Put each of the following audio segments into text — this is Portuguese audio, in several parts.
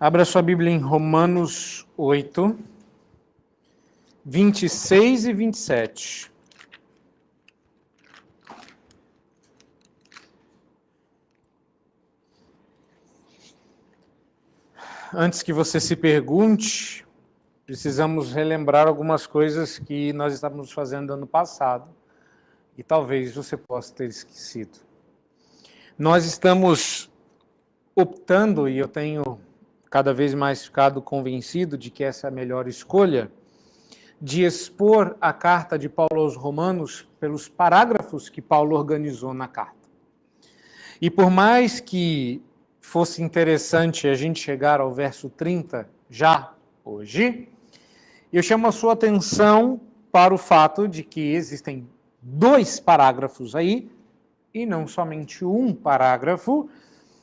Abra sua Bíblia em Romanos 8, 26 e 27. Antes que você se pergunte, precisamos relembrar algumas coisas que nós estávamos fazendo ano passado e talvez você possa ter esquecido. Nós estamos optando, e eu tenho cada vez mais ficado convencido de que essa é a melhor escolha, de expor a carta de Paulo aos Romanos pelos parágrafos que Paulo organizou na carta. E por mais que fosse interessante a gente chegar ao verso 30 já hoje, eu chamo a sua atenção para o fato de que existem 2 parágrafos aí, e não somente um parágrafo,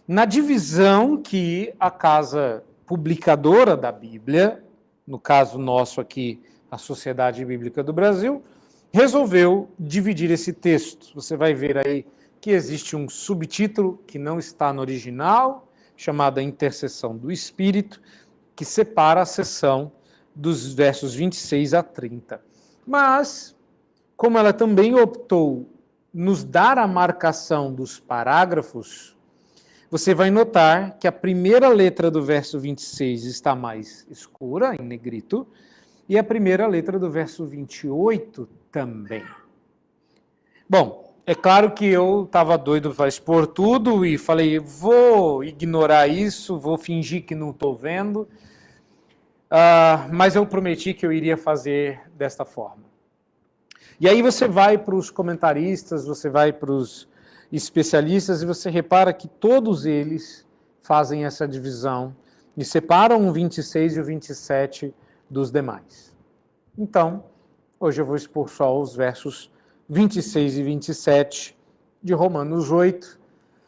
na divisão que a casa publicadora da Bíblia, no caso nosso aqui, a Sociedade Bíblica do Brasil, resolveu dividir esse texto. Você vai ver aí que existe um subtítulo que não está no original, chamado A Intercessão do Espírito, que separa a seção dos versos 26 a 30. Mas, como ela também optou nos dar a marcação dos parágrafos, você vai notar que a primeira letra do verso 26 está mais escura, em negrito, e a primeira letra do verso 28 também. Bom, é claro que eu estava doido para expor tudo e falei, vou ignorar isso, vou fingir que não estou vendo, mas eu prometi que eu iria fazer desta forma. E aí você vai para os comentaristas, você vai para os especialistas e você repara que todos eles fazem essa divisão e separam o 26 e o 27 dos demais. Então, hoje eu vou expor só os versos 26 e 27 de Romanos 8.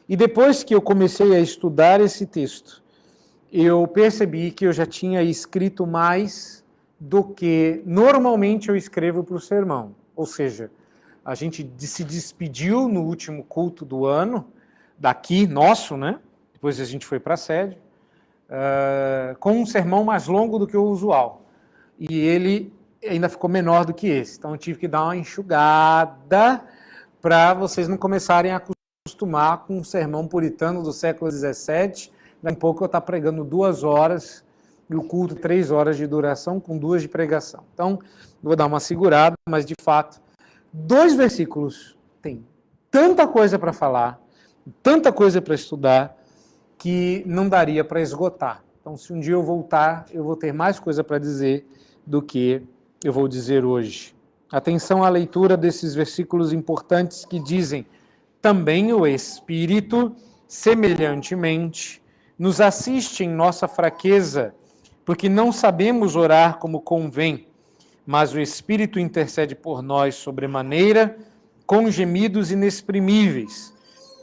E depois que eu comecei a estudar esse texto, eu percebi que eu já tinha escrito mais do que normalmente eu escrevo para o sermão. Ou seja, a gente se despediu no último culto do ano, daqui, nosso, né? Depois a gente foi para a sede, com um sermão mais longo do que o usual. E ele ainda ficou menor do que esse. Então eu tive que dar uma enxugada para vocês não começarem a acostumar com um sermão puritano do século XVII. Daqui a pouco eu estou pregando 2 horas e o culto 3 horas de duração com 2 de pregação. Então, vou dar uma segurada, mas de fato, 2 versículos tem tanta coisa para falar, tanta coisa para estudar, que não daria para esgotar. Então, se um dia eu voltar, eu vou ter mais coisa para dizer do que eu vou dizer hoje. Atenção à leitura desses versículos importantes que dizem: também o Espírito, semelhantemente, nos assiste em nossa fraqueza, porque não sabemos orar como convém, mas o Espírito intercede por nós sobremaneira, com gemidos inexprimíveis.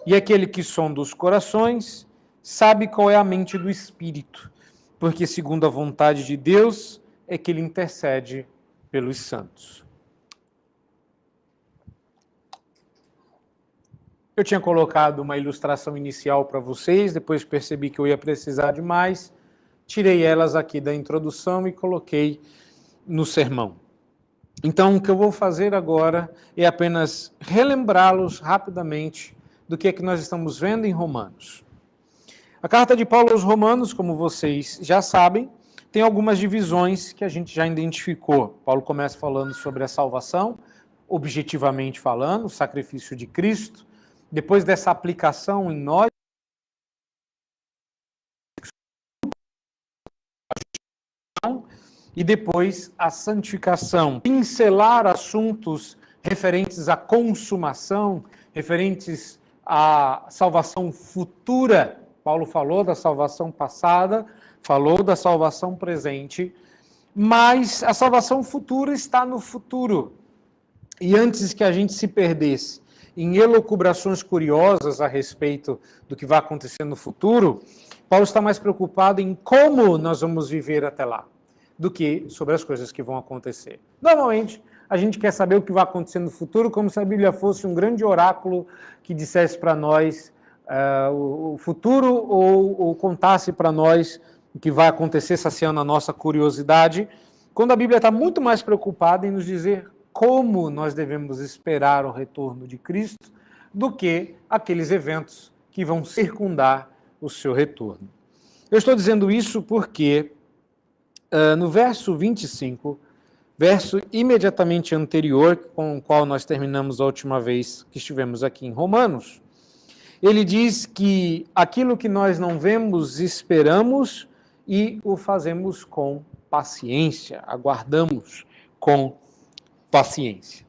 E aquele que sonda os corações sabe qual é a mente do Espírito, porque segundo a vontade de Deus é que ele intercede pelos santos. Eu tinha colocado uma ilustração inicial para vocês, depois percebi que eu ia precisar de mais, tirei elas aqui da introdução e coloquei no sermão. Então, o que eu vou fazer agora é apenas relembrá-los rapidamente do que é que nós estamos vendo em Romanos. A carta de Paulo aos Romanos, como vocês já sabem, tem algumas divisões que a gente já identificou. Paulo começa falando sobre a salvação, objetivamente falando, o sacrifício de Cristo. Depois dessa aplicação em nós, e depois a santificação. Pincelar assuntos referentes à consumação, referentes à salvação futura. Paulo falou da salvação passada, falou da salvação presente, mas a salvação futura está no futuro. E antes que a gente se perdesse em elucubrações curiosas a respeito do que vai acontecer no futuro, Paulo está mais preocupado em como nós vamos viver até lá, do que sobre as coisas que vão acontecer. Normalmente, a gente quer saber o que vai acontecer no futuro, como se a Bíblia fosse um grande oráculo que dissesse para nós o futuro ou contasse para nós o que vai acontecer saciando a nossa curiosidade, quando a Bíblia está muito mais preocupada em nos dizer como nós devemos esperar o retorno de Cristo do que aqueles eventos que vão circundar o seu retorno. Eu estou dizendo isso porque no verso 25, verso imediatamente anterior, com o qual nós terminamos a última vez que estivemos aqui em Romanos, ele diz que aquilo que nós não vemos, esperamos e o fazemos com paciência, aguardamos com paciência.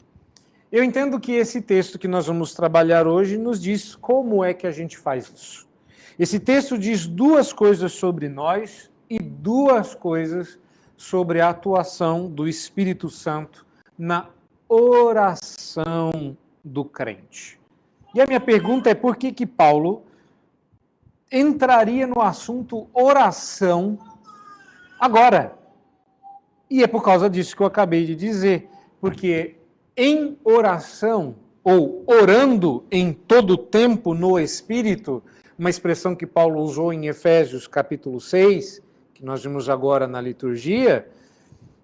Eu entendo que esse texto que nós vamos trabalhar hoje nos diz como é que a gente faz isso. Esse texto diz duas coisas sobre nós e duas coisas sobre a atuação do Espírito Santo na oração do crente. E a minha pergunta é por que Paulo entraria no assunto oração agora? E é por causa disso que eu acabei de dizer, porque em oração, ou orando em todo tempo no Espírito, uma expressão que Paulo usou em Efésios capítulo 6, que nós vimos agora na liturgia,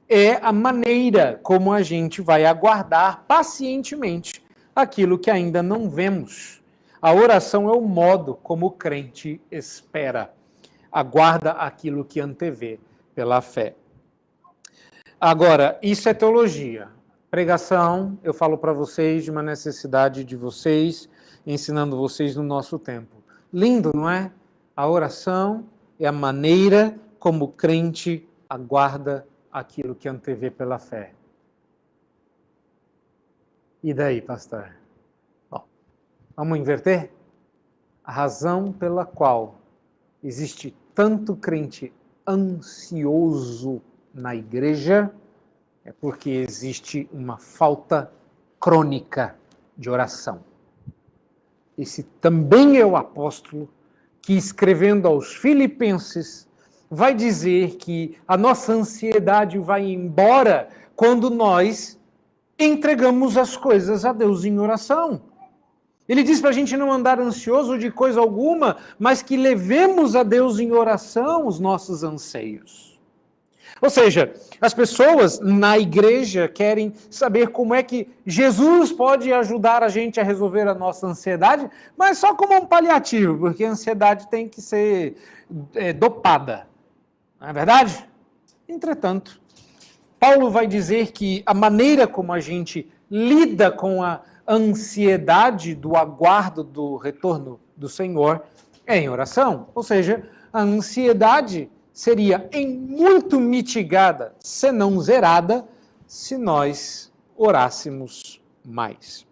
é a maneira como a gente vai aguardar pacientemente aquilo que ainda não vemos. A oração é o modo como o crente espera, aguarda aquilo que antevê pela fé. Agora, isso é teologia. Pregação, eu falo para vocês de uma necessidade de vocês, ensinando vocês no nosso tempo. Lindo, não é? A oração é a maneira como o crente aguarda aquilo que antevê pela fé. E daí, pastor? Bom, vamos inverter? A razão pela qual existe tanto crente ansioso na igreja é porque existe uma falta crônica de oração. Esse também é o apóstolo que, escrevendo aos Filipenses, vai dizer que a nossa ansiedade vai embora quando nós entregamos as coisas a Deus em oração. Ele diz para a gente não andar ansioso de coisa alguma, mas que levemos a Deus em oração os nossos anseios. Ou seja, as pessoas na igreja querem saber como é que Jesus pode ajudar a gente a resolver a nossa ansiedade, mas só como um paliativo, porque a ansiedade tem que ser dopada. Não é verdade? Entretanto, Paulo vai dizer que a maneira como a gente lida com a ansiedade do aguardo do retorno do Senhor é em oração. Ou seja, a ansiedade seria em muito mitigada, se não zerada, se nós orássemos mais.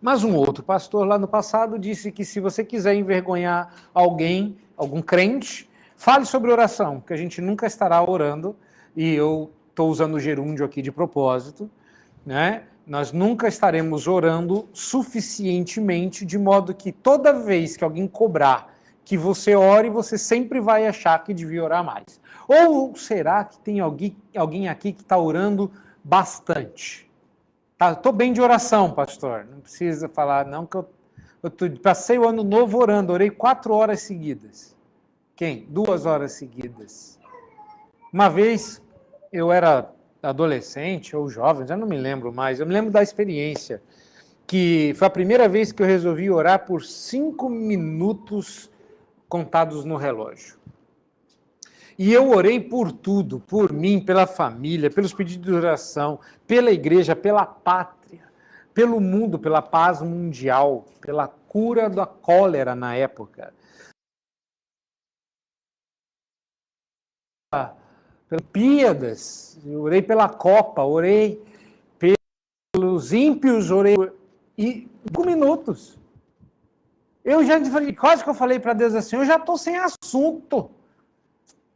Mas um outro pastor lá no passado disse que se você quiser envergonhar alguém, algum crente, fale sobre oração, que a gente nunca estará orando, e eu estou usando o gerúndio aqui de propósito, né? Nós nunca estaremos orando suficientemente, de modo que toda vez que alguém cobrar que você ore, você sempre vai achar que devia orar mais. Ou será que tem alguém aqui que está orando bastante? Estou bem de oração, pastor. Não precisa falar, não, que eu passei o ano novo orando, orei 4 horas seguidas. Quem? 2 horas seguidas. Uma vez, eu era adolescente ou jovem, já não me lembro mais, eu me lembro da experiência, que foi a primeira vez que eu resolvi orar por 5 minutos contados no relógio. E eu orei por tudo, por mim, pela família, pelos pedidos de oração, pela igreja, pela pátria, pelo mundo, pela paz mundial, pela cura da cólera na época. Olimpíadas, eu orei pela Copa, orei pelos ímpios, orei e 5 minutos. Eu já falei, quase que eu falei para Deus assim, eu já estou sem assunto.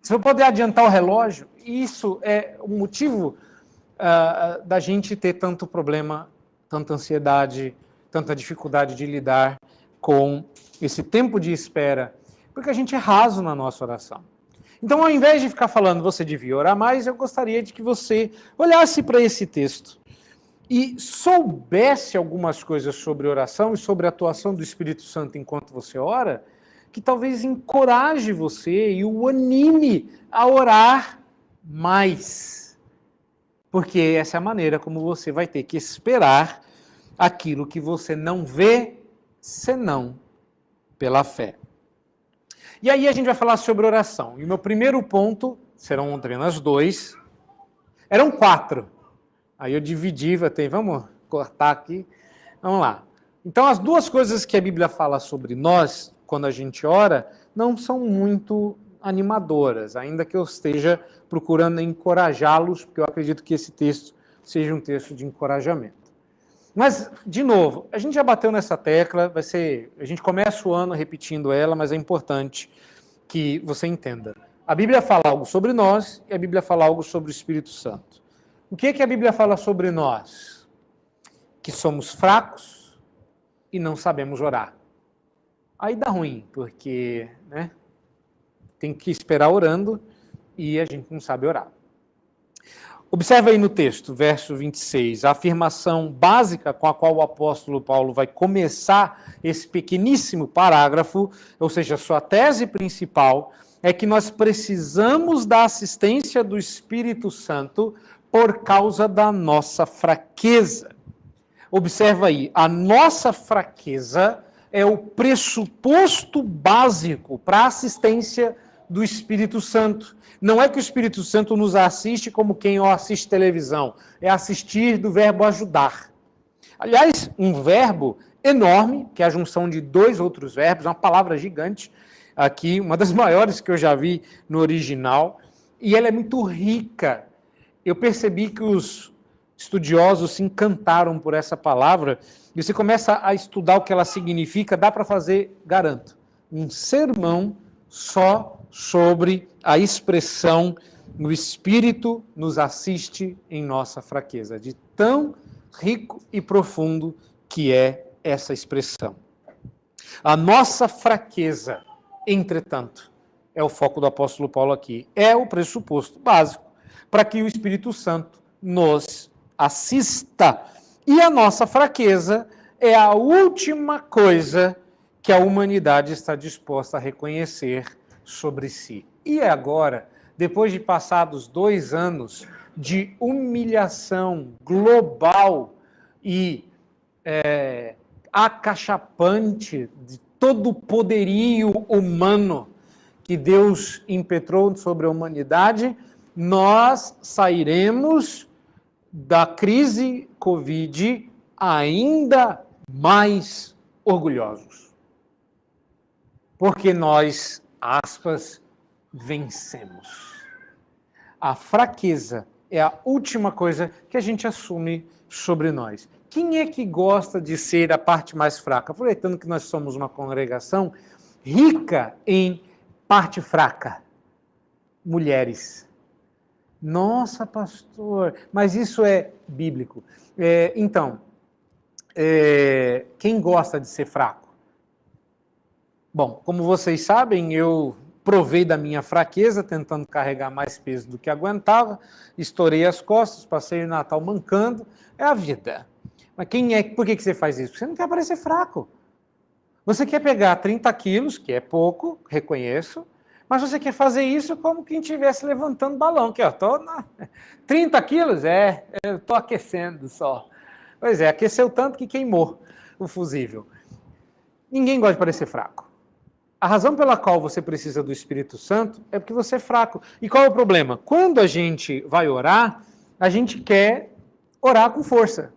Se eu puder adiantar o relógio, isso é o motivo da gente ter tanto problema, tanta ansiedade, tanta dificuldade de lidar com esse tempo de espera, porque a gente é raso na nossa oração. Então, ao invés de ficar falando você devia orar mais, eu gostaria de que você olhasse para esse texto e soubesse algumas coisas sobre oração e sobre a atuação do Espírito Santo enquanto você ora, que talvez encoraje você e o anime a orar mais. Porque essa é a maneira como você vai ter que esperar aquilo que você não vê, senão pela fé. E aí a gente vai falar sobre oração. E o meu primeiro ponto, serão apenas 2, eram 4. Aí eu dividi, vamos cortar aqui. Vamos lá. Então as 2 coisas que a Bíblia fala sobre nós, quando a gente ora, não são muito animadoras, ainda que eu esteja procurando encorajá-los, porque eu acredito que esse texto seja um texto de encorajamento. Mas, de novo, a gente já bateu nessa tecla, a gente começa o ano repetindo ela, mas é importante que você entenda. A Bíblia fala algo sobre nós e a Bíblia fala algo sobre o Espírito Santo. O que a Bíblia fala sobre nós? Que somos fracos e não sabemos orar. Aí dá ruim, porque tem que esperar orando e a gente não sabe orar. Observe aí no texto, verso 26, a afirmação básica com a qual o apóstolo Paulo vai começar esse pequeníssimo parágrafo, ou seja, sua tese principal, é que nós precisamos da assistência do Espírito Santo por causa da nossa fraqueza. Observa aí, a nossa fraqueza é o pressuposto básico para a assistência do Espírito Santo. Não é que o Espírito Santo nos assiste como quem assiste televisão, é assistir do verbo ajudar. Aliás, um verbo enorme, que é a junção de 2 outros verbos, uma palavra gigante, aqui, uma das maiores que eu já vi no original, e ela é muito rica. Eu percebi que os estudiosos se encantaram por essa palavra, e você começa a estudar o que ela significa, dá para fazer, garanto, um sermão só sobre a expressão "o Espírito nos assiste em nossa fraqueza", de tão rico e profundo que é essa expressão. A nossa fraqueza, entretanto, é o foco do apóstolo Paulo aqui, é o pressuposto básico para que o Espírito Santo nos assista. E a nossa fraqueza é a última coisa que a humanidade está disposta a reconhecer sobre si. E agora, depois de passados 2 anos de humilhação global e acachapante de todo o poderio humano que Deus impetrou sobre a humanidade, nós sairemos da crise Covid ainda mais orgulhosos. Porque nós, aspas, vencemos. A fraqueza é a última coisa que a gente assume sobre nós. Quem é que gosta de ser a parte mais fraca? Aproveitando que nós somos uma congregação rica em parte fraca. Mulheres. Nossa, pastor, mas isso é bíblico. Quem gosta de ser fraco? Bom, como vocês sabem, eu provei da minha fraqueza, tentando carregar mais peso do que aguentava, estourei as costas, passei o Natal mancando, é a vida. Mas por que você faz isso? Porque você não quer parecer fraco. Você quer pegar 30 quilos, que é pouco, reconheço, mas você quer fazer isso como quem estivesse levantando balão, que 30 quilos? Eu estou aquecendo só. Pois é, aqueceu tanto que queimou o fusível. Ninguém gosta de parecer fraco. A razão pela qual você precisa do Espírito Santo é porque você é fraco. E qual é o problema? Quando a gente vai orar, a gente quer orar com força.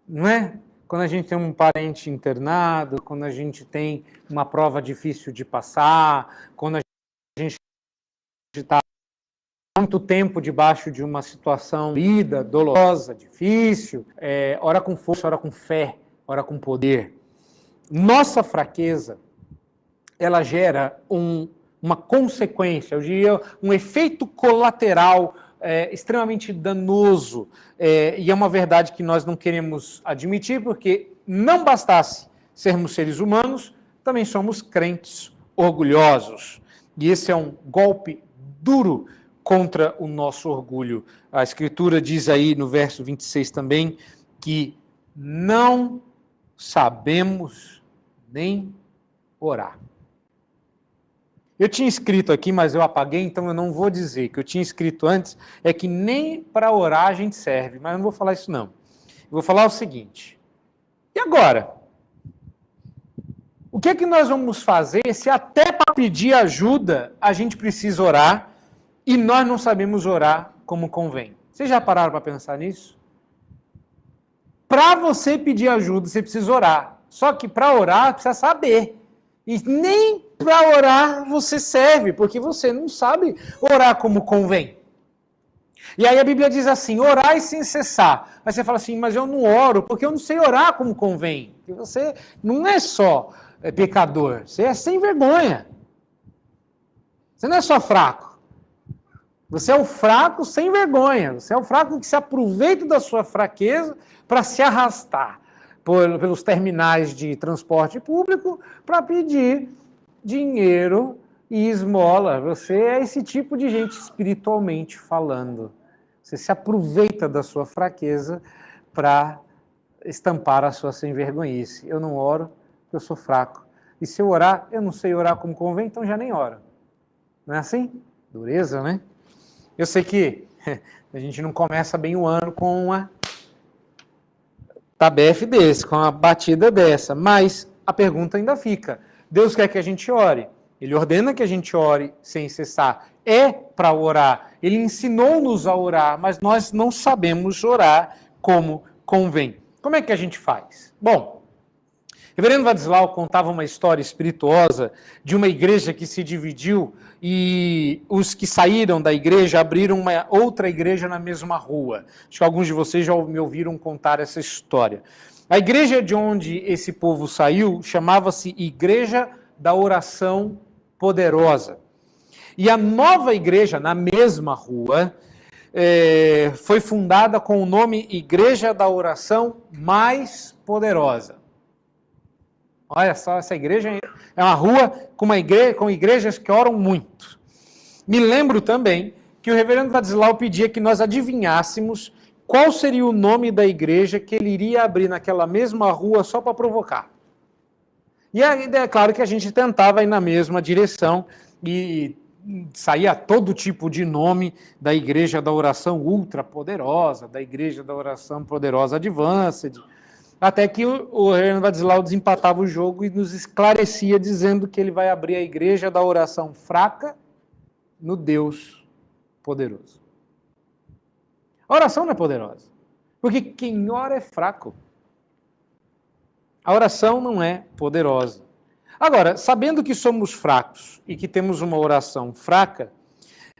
Não é? Quando a gente tem um parente internado, quando a gente tem uma prova difícil de passar, quando a gente está muito tempo debaixo de uma situação dolorosa, difícil, ora com força, ora com fé, ora com poder. Nossa fraqueza, ela gera uma consequência, eu diria, um efeito colateral extremamente danoso. E é uma verdade que nós não queremos admitir, porque não bastasse sermos seres humanos, também somos crentes orgulhosos. E esse é um golpe duro contra o nosso orgulho. A Escritura diz aí no verso 26 também que não sabemos nem orar. Eu tinha escrito aqui, mas eu apaguei, então eu não vou dizer. O que eu tinha escrito antes é que nem para orar a gente serve, mas eu não vou falar isso não. Eu vou falar o seguinte. E agora? O que é que nós vamos fazer se até para pedir ajuda a gente precisa orar e nós não sabemos orar como convém? Vocês já pararam para pensar nisso? Para você pedir ajuda, você precisa orar. Só que para orar, precisa saber. E nem para orar você serve, porque você não sabe orar como convém. E aí a Bíblia diz assim, orai sem cessar. Aí você fala assim, mas eu não oro, porque eu não sei orar como convém. Porque você não é só pecador, você é sem vergonha. Você não é só fraco. Você é o fraco sem vergonha. Você é o fraco que se aproveita da sua fraqueza para se arrastar pelos terminais de transporte público para pedir dinheiro e esmola. Você é esse tipo de gente espiritualmente falando. Você se aproveita da sua fraqueza para estampar a sua sem-vergonhice. Eu não oro, porque eu sou fraco. E se eu orar, eu não sei orar como convém, então já nem oro. Não é assim? Dureza, né? Eu sei que a gente não começa bem o ano com uma tabefe desse, com uma batida dessa, mas a pergunta ainda fica. Deus quer que a gente ore. Ele ordena que a gente ore sem cessar. É para orar. Ele ensinou-nos a orar, mas nós não sabemos orar como convém. Como é que a gente faz? Bom, Reverendo Vadislau contava uma história espirituosa de uma igreja que se dividiu e os que saíram da igreja abriram uma outra igreja na mesma rua. Acho que alguns de vocês já me ouviram contar essa história. A igreja de onde esse povo saiu chamava-se Igreja da Oração Poderosa. E a nova igreja, na mesma rua, foi fundada com o nome Igreja da Oração Mais Poderosa. Olha só, essa igreja é uma rua com igrejas que oram muito. Me lembro também que o reverendo Vadislau pedia que nós adivinhássemos qual seria o nome da igreja que ele iria abrir naquela mesma rua só para provocar. E é claro que a gente tentava ir na mesma direção e saía todo tipo de nome da Igreja da Oração Ultra Poderosa, da Igreja da Oração Poderosa Advanced, até que o reverendo Vadislau desempatava o jogo e nos esclarecia dizendo que ele vai abrir a Igreja da Oração Fraca no Deus Poderoso. A oração não é poderosa, porque quem ora é fraco. A oração não é poderosa. Agora, sabendo que somos fracos e que temos uma oração fraca,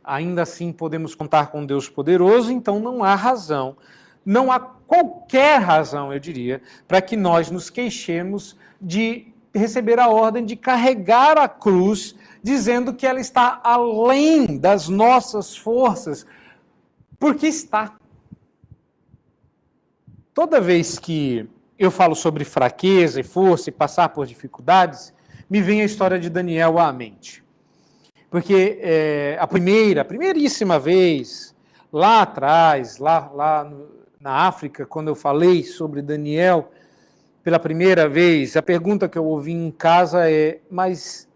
ainda assim podemos contar com Deus poderoso, então não há razão, não há qualquer razão, eu diria, para que nós nos queixemos de receber a ordem de carregar a cruz, dizendo que ela está além das nossas forças, porque está. Toda vez que eu falo sobre fraqueza e força e passar por dificuldades, me vem a história de Daniel à mente. Porque a primeiríssima vez, lá atrás, lá na África, quando eu falei sobre Daniel, pela primeira vez, a pergunta que eu ouvi em casa é, mas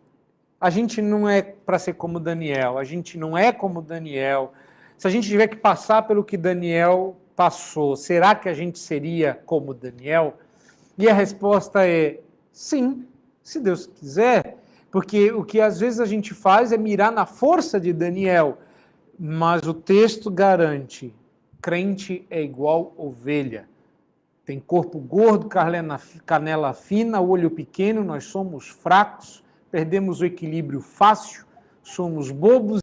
a gente não é para ser como Daniel, a gente não é como Daniel. Se a gente tiver que passar pelo que Daniel passou, será que a gente seria como Daniel? E a resposta é sim, se Deus quiser, porque o que às vezes a gente faz é mirar na força de Daniel, mas o texto garante, crente é igual ovelha, tem corpo gordo, canela fina, olho pequeno, nós somos fracos, perdemos o equilíbrio fácil, somos bobos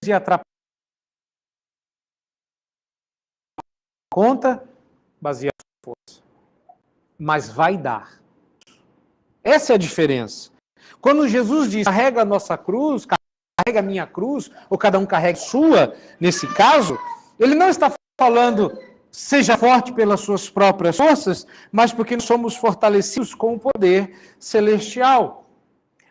e atrapalhamos. Conta, baseado na força. Mas vai dar. Essa é a diferença. Quando Jesus diz, carrega a nossa cruz, carrega a minha cruz, ou cada um carrega a sua, nesse caso, ele não está falando, seja forte pelas suas próprias forças, mas porque somos fortalecidos com o poder celestial.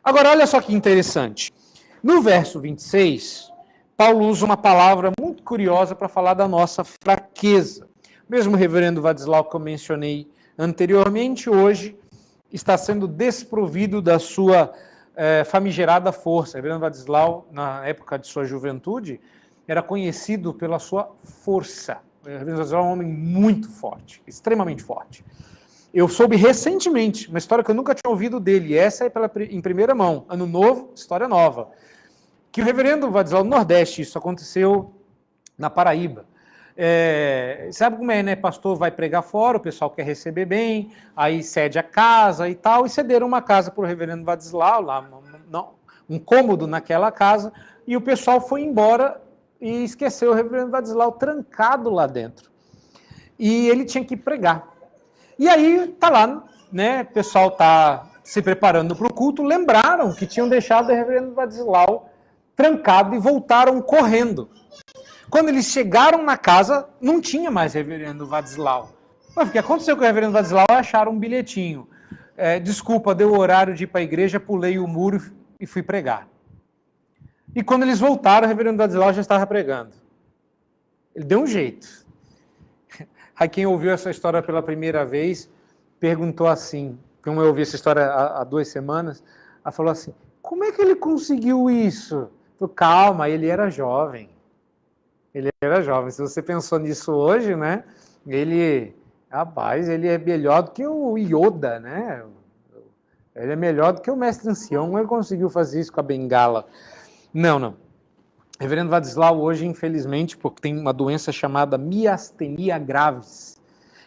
Agora, olha só que interessante. No verso 26, Paulo usa uma palavra muito curiosa para falar da nossa fraqueza. Mesmo o reverendo Vadislau, que eu mencionei anteriormente, hoje está sendo desprovido da sua famigerada força. O reverendo Vadislau, na época de sua juventude, era conhecido pela sua força. O reverendo Vadislau é um homem muito forte, extremamente forte. Eu soube recentemente, uma história que eu nunca tinha ouvido dele, essa é em primeira mão, ano novo, história nova, que o reverendo Vadislau, no Nordeste, isso aconteceu na Paraíba. Sabe como é, né? Pastor vai pregar fora, o pessoal quer receber bem, aí cede a casa e tal, e cederam uma casa para o reverendo Vadislau, lá, um cômodo naquela casa, e o pessoal foi embora e esqueceu o reverendo Vadislau trancado lá dentro. E ele tinha que pregar. E aí, tá lá, né? O pessoal tá se preparando para o culto, lembraram que tinham deixado o reverendo Vadislau trancado e voltaram correndo. Quando eles chegaram na casa, não tinha mais reverendo Vadislau. Mas o que aconteceu com o reverendo Vadislau? Acharam um bilhetinho. Desculpa, deu o horário de ir para a igreja, pulei o muro e fui pregar. E quando eles voltaram, o reverendo Vadislau já estava pregando. Ele deu um jeito. Aí quem ouviu essa história pela primeira vez perguntou assim, como eu ouvi essa história há 2 semanas, ela falou assim, como é que ele conseguiu isso? Falei, calma, ele era jovem. Ele era jovem. Se você pensou nisso hoje, né? Rapaz, ele é melhor do que o Yoda, né? Ele é melhor do que o mestre ancião. Ele conseguiu fazer isso com a bengala. Não. Reverendo Vadislau hoje, infelizmente, porque tem uma doença chamada miastenia graves.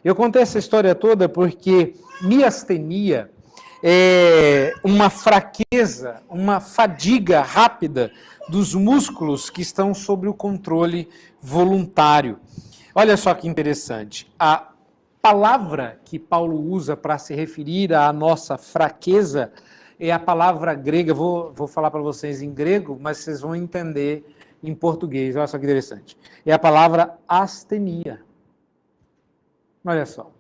Eu contei essa história toda porque miastenia é uma fraqueza, uma fadiga rápida dos músculos que estão sob o controle voluntário. Olha só que interessante. A palavra que Paulo usa para se referir à nossa fraqueza é a palavra grega. Vou falar para vocês em grego, mas vocês vão entender em português. Olha só que interessante. É a palavra astenia. Olha só. O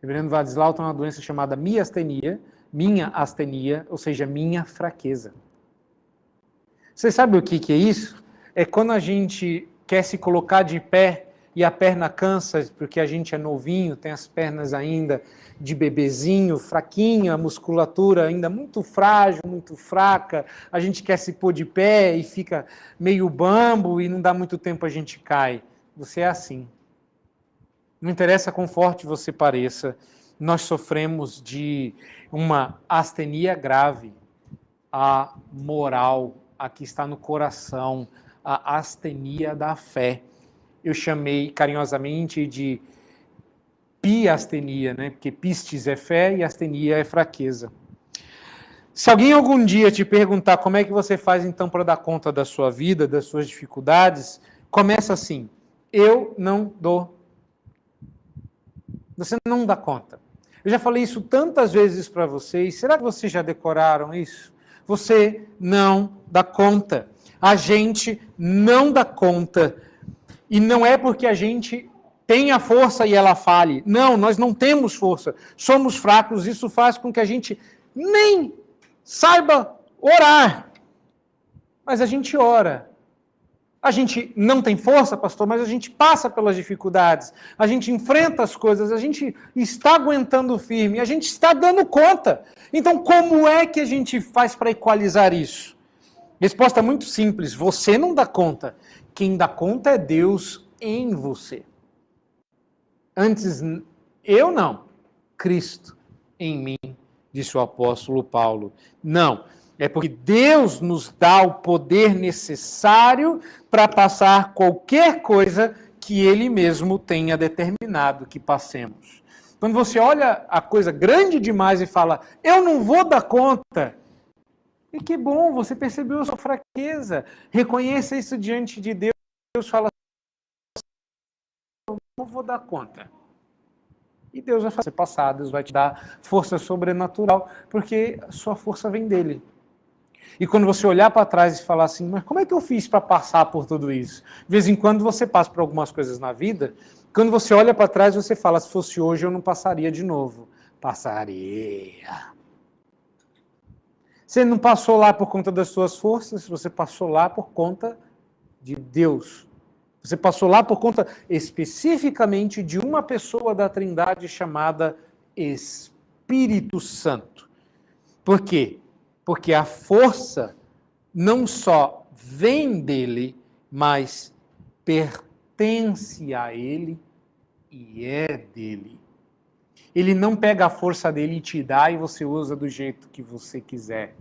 reverendo Vadislau tem uma doença chamada miastenia, minha astenia, ou seja, minha fraqueza. Você sabe o que é isso? É quando a gente quer se colocar de pé e a perna cansa, porque a gente é novinho, tem as pernas ainda de bebezinho, fraquinha, a musculatura ainda muito frágil, muito fraca, a gente quer se pôr de pé e fica meio bambo e não dá muito tempo, a gente cai. Você é assim. Não interessa quão forte você pareça, nós sofremos de uma astenia grave, a moral, a que está no coração, a astenia da fé. Eu chamei carinhosamente de piastenia, né? Porque pistes é fé e astenia é fraqueza. Se alguém algum dia te perguntar como é que você faz então para dar conta da sua vida, das suas dificuldades, começa assim: eu não dou. Você não dá conta. Eu já falei isso tantas vezes para vocês. Será que vocês já decoraram isso? Você não dá conta. A gente não dá conta. E não é porque a gente tem a força e ela fale. Não, nós não temos força. Somos fracos. Isso faz com que a gente nem saiba orar. Mas a gente ora. A gente não tem força, pastor, mas a gente passa pelas dificuldades. A gente enfrenta as coisas. A gente está aguentando firme. A gente está dando conta. Então, como é que a gente faz para equalizar isso? Resposta muito simples. Você não dá conta. Quem dá conta é Deus em você. Antes, eu não. Cristo em mim, disse o apóstolo Paulo. Não. É porque Deus nos dá o poder necessário para passar qualquer coisa que Ele mesmo tenha determinado que passemos. Quando você olha a coisa grande demais e fala, eu não vou dar conta, e que bom, você percebeu a sua fraqueza. Reconheça isso diante de Deus. Deus fala, eu não vou dar conta. E Deus vai fazer passar, Deus vai te dar força sobrenatural, porque a sua força vem dele. E quando você olhar para trás e falar assim, mas como é que eu fiz para passar por tudo isso? De vez em quando você passa por algumas coisas na vida, quando você olha para trás você fala, se fosse hoje eu não passaria de novo. Passaria. Você não passou lá por conta das suas forças, você passou lá por conta de Deus. Você passou lá por conta especificamente de uma pessoa da Trindade chamada Espírito Santo. Por quê? Porque a força não só vem dele, mas pertence a ele e é dele. Ele não pega a força dele e te dá e você usa do jeito que você quiser.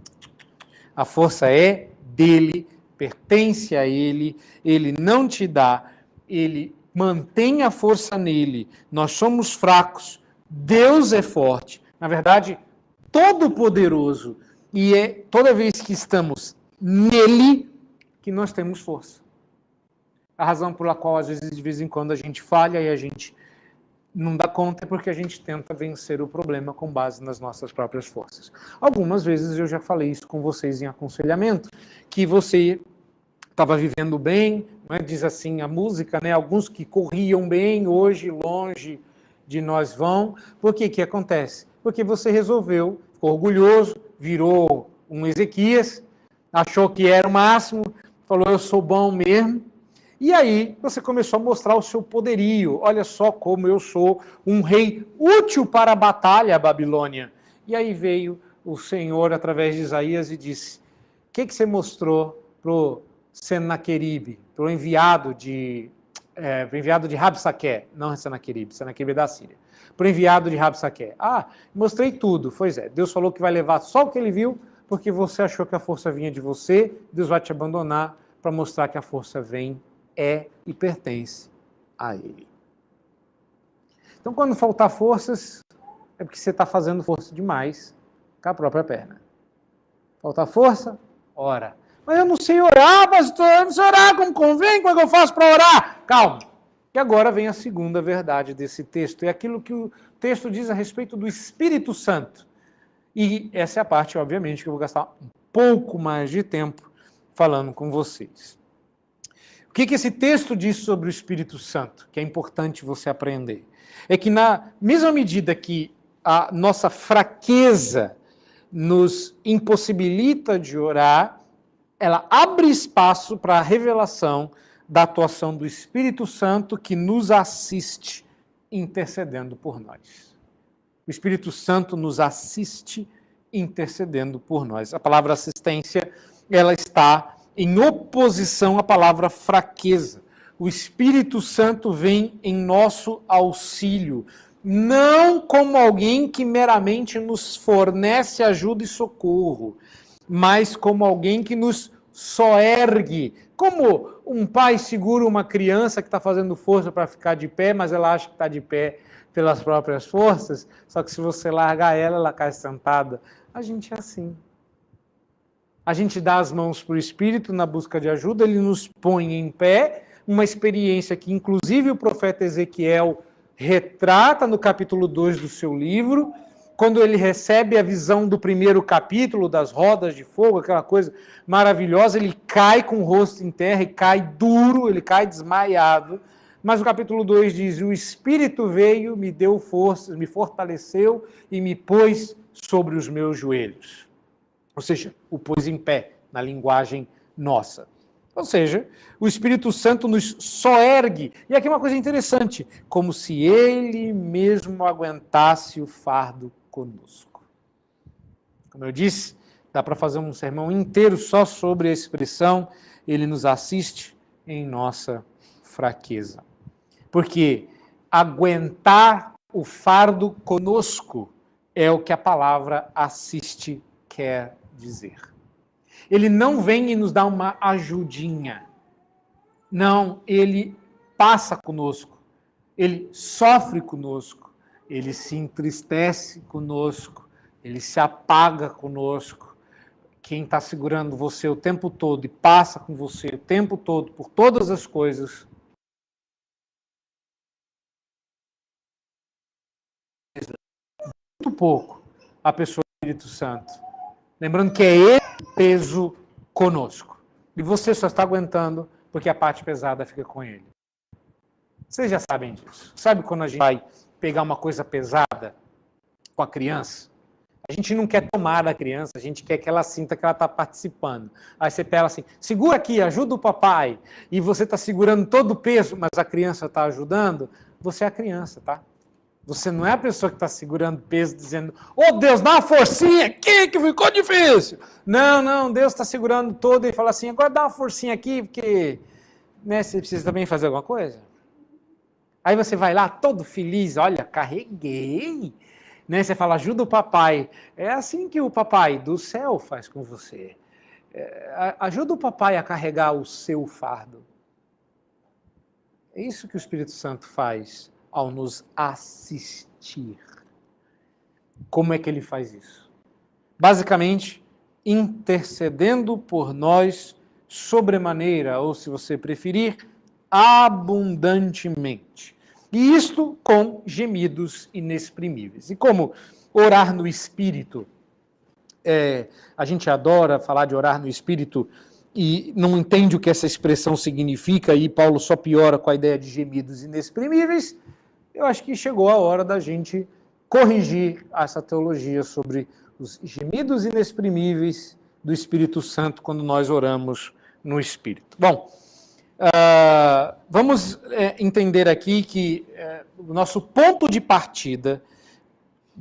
A força é dele, pertence a ele, ele não te dá, ele mantém a força nele. Nós somos fracos, Deus é forte. Na verdade, todo-poderoso. E é toda vez que estamos nele que nós temos força. A razão pela qual, às vezes, de vez em quando, a gente falha e a gente não dá conta é porque a gente tenta vencer o problema com base nas nossas próprias forças. Algumas vezes eu já falei isso com vocês em aconselhamento, que você estava vivendo bem, não é? Diz assim a música, né? Alguns que corriam bem, hoje longe de nós vão. Por que que acontece? Porque você resolveu, ficou orgulhoso, virou um Ezequias, achou que era o máximo, falou, eu sou bom mesmo. E aí você começou a mostrar o seu poderio. Olha só como eu sou um rei útil para a batalha, Babilônia. E aí veio o Senhor através de Isaías e disse, o que você mostrou para o Senaqueribe, para o enviado de Rabsaque, não Senaqueribe, Senaqueribe da Síria, para o enviado de Rabsaque. Mostrei tudo. Pois é, Deus falou que vai levar só o que ele viu, porque você achou que a força vinha de você, Deus vai te abandonar para mostrar que a força vem e pertence a ele. Então, quando faltar forças, é porque você está fazendo força demais com a própria perna. Falta força? Ora. Mas eu não sei orar, pastor, eu não sei orar como convém, como é que eu faço para orar? Calma. E agora vem a segunda verdade desse texto, é aquilo que o texto diz a respeito do Espírito Santo. E essa é a parte, obviamente, que eu vou gastar um pouco mais de tempo falando com vocês. O que esse texto diz sobre o Espírito Santo, que é importante você aprender? É que na mesma medida que a nossa fraqueza nos impossibilita de orar, ela abre espaço para a revelação da atuação do Espírito Santo que nos assiste intercedendo por nós. O Espírito Santo nos assiste intercedendo por nós. A palavra assistência, ela está em oposição à palavra fraqueza. O Espírito Santo vem em nosso auxílio, não como alguém que meramente nos fornece ajuda e socorro, mas como alguém que nos soergue. Como um pai segura uma criança que está fazendo força para ficar de pé, mas ela acha que está de pé pelas próprias forças, só que se você largar ela, ela cai sentada. A gente é assim. A gente dá as mãos para o Espírito na busca de ajuda, ele nos põe em pé, uma experiência que inclusive o profeta Ezequiel retrata no capítulo 2 do seu livro, quando ele recebe a visão do primeiro capítulo, das rodas de fogo, aquela coisa maravilhosa, ele cai com o rosto em terra e cai duro, ele cai desmaiado. Mas o capítulo 2 diz, o Espírito veio, me deu forças, me fortaleceu e me pôs sobre os meus joelhos. Ou seja, o pôs em pé, na linguagem nossa. Ou seja, o Espírito Santo nos soergue. E aqui uma coisa interessante, como se ele mesmo aguentasse o fardo conosco. Como eu disse, dá para fazer um sermão inteiro só sobre a expressão, ele nos assiste em nossa fraqueza. Porque aguentar o fardo conosco é o que a palavra assiste quer dizer. Ele não vem e nos dá uma ajudinha. Não, ele passa conosco. Ele sofre conosco. Ele se entristece conosco. Ele se apaga conosco. Quem está segurando você o tempo todo e passa com você o tempo todo por todas as coisas. Muito pouco a pessoa do Espírito Santo. Lembrando que é ele peso conosco. E você só está aguentando porque a parte pesada fica com ele. Vocês já sabem disso. Sabe quando a gente vai pegar uma coisa pesada com a criança? A gente não quer tomar da criança, a gente quer que ela sinta que ela está participando. Aí você pega assim, segura aqui, ajuda o papai. E você está segurando todo o peso, mas a criança está ajudando. Você é a criança, tá? Você não é a pessoa que está segurando peso, dizendo, ô Deus, dá uma forcinha aqui que ficou difícil. Não, Deus está segurando todo e fala assim, agora dá uma forcinha aqui, porque né, você precisa também fazer alguma coisa. Aí você vai lá todo feliz, olha, carreguei. Né, você fala, ajuda o papai. É assim que o papai do céu faz com você. Ajuda o papai a carregar o seu fardo. É isso que o Espírito Santo faz ao nos assistir. Como é que ele faz isso? Basicamente, intercedendo por nós sobremaneira, ou se você preferir, abundantemente. E isto com gemidos inexprimíveis. E como orar no Espírito, a gente adora falar de orar no Espírito e não entende o que essa expressão significa, e Paulo só piora com a ideia de gemidos inexprimíveis, eu acho que chegou a hora da gente corrigir essa teologia sobre os gemidos inexprimíveis do Espírito Santo quando nós oramos no Espírito. Bom, vamos entender aqui que o nosso ponto de partida,